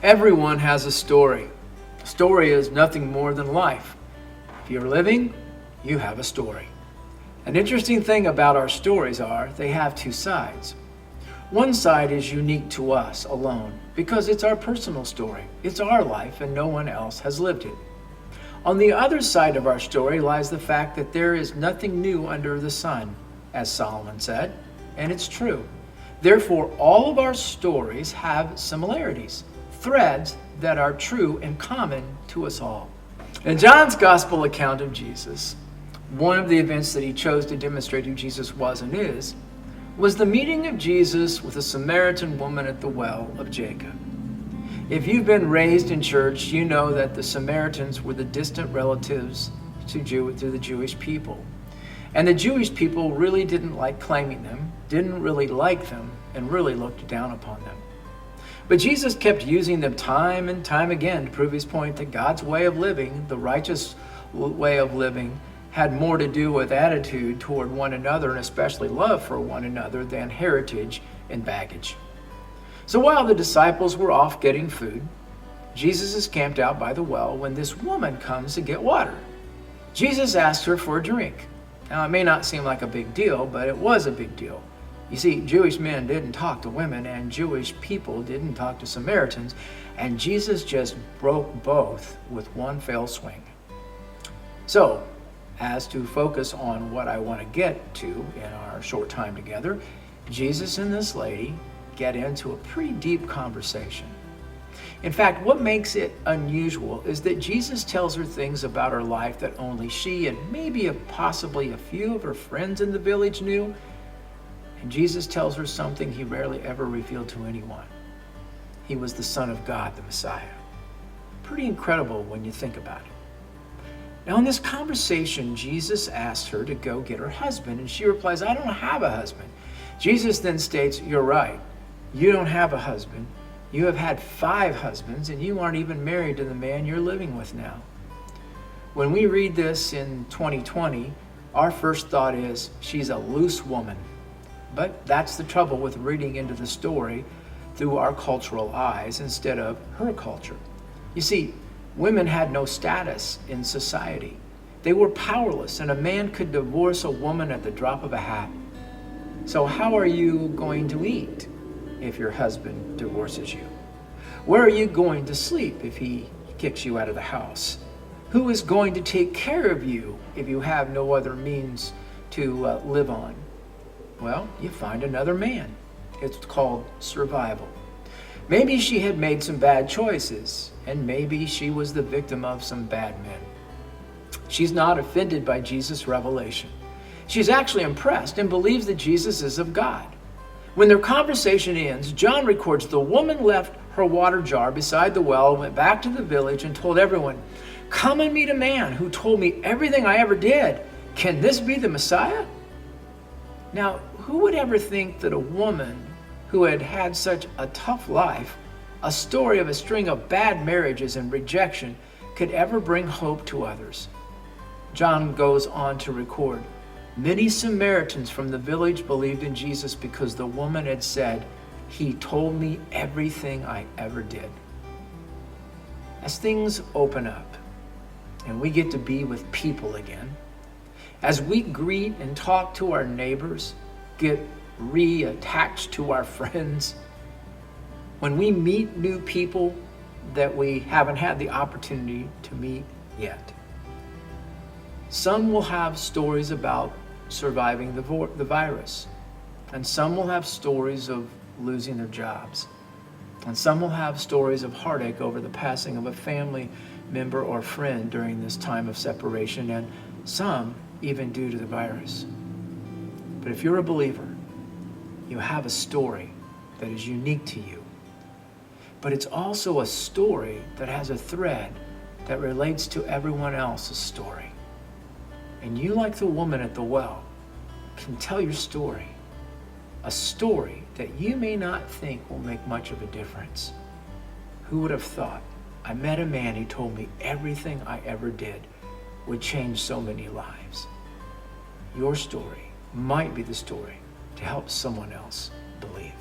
Everyone has a story. A story is nothing more than life. If you're living, you have a story. An interesting thing about our stories are they have two sides. One side is unique to us alone because it's our personal story. It's our life and no one else has lived it. On the other side of our story lies the fact that there is nothing new under the sun, as Solomon said, and it's true. Therefore, all of our stories have similarities, threads that are true and common to us all. In John's gospel account of Jesus, one of the events that he chose to demonstrate who Jesus was and is, was the meeting of Jesus with a Samaritan woman at the well of Jacob. If you've been raised in church, you know that the Samaritans were the distant relatives to the Jewish people. And the Jewish people really didn't like claiming them, didn't really like them, and really looked down upon them. But Jesus kept using them time and time again to prove his point that God's way of living, the righteous way of living, had more to do with attitude toward one another and especially love for one another than heritage and baggage. So while the disciples were off getting food, Jesus is camped out by the well when this woman comes to get water. Jesus asked her for a drink. Now, it may not seem like a big deal, but it was a big deal. You see, Jewish men didn't talk to women, and Jewish people didn't talk to Samaritans, and Jesus just broke both with one fell swing. So, as to focus on what I want to get to in our short time together, Jesus and this lady get into a pretty deep conversation. In fact, what makes it unusual is that Jesus tells her things about her life that only she and maybe possibly a few of her friends in the village knew. And Jesus tells her something he rarely ever revealed to anyone. He was the Son of God, the Messiah. Pretty incredible when you think about it. Now in this conversation, Jesus asks her to go get her husband, and she replies, "I don't have a husband." Jesus then states, "You're right. You don't have a husband. You have had 5 husbands, and you aren't even married to the man you're living with now." When we read this in 2020, our first thought is, she's a loose woman. But that's the trouble with reading into the story through our cultural eyes instead of her culture. You see, women had no status in society. They were powerless, and a man could divorce a woman at the drop of a hat. So how are you going to eat if your husband divorces you? Where are you going to sleep if he kicks you out of the house? Who is going to take care of you if you have no other means to live on? Well, you find another man. It's called survival. Maybe she had made some bad choices, and maybe she was the victim of some bad men. She's not offended by Jesus' revelation. She's actually impressed and believes that Jesus is of God. When their conversation ends, John records the woman left her water jar beside the well, went back to the village, and told everyone, "Come and meet a man who told me everything I ever did. Can this be the Messiah?" Now, who would ever think that a woman who had had such a tough life, a story of a string of bad marriages and rejection, could ever bring hope to others? John goes on to record, "Many Samaritans from the village believed in Jesus because the woman had said, 'He told me everything I ever did.'" As things open up and we get to be with people again, as we greet and talk to our neighbors, get reattached to our friends, when we meet new people that we haven't had the opportunity to meet yet, some will have stories about surviving the virus, and some will have stories of losing their jobs, and some will have stories of heartache over the passing of a family member or friend during this time of separation, and some even due to the virus. But if you're a believer, you have a story that is unique to you. But it's also a story that has a thread that relates to everyone else's story. And you, like the woman at the well, can tell your story. A story that you may not think will make much of a difference. Who would have thought? I met a man who told me everything I ever did would change so many lives. Your story might be the story to help someone else believe.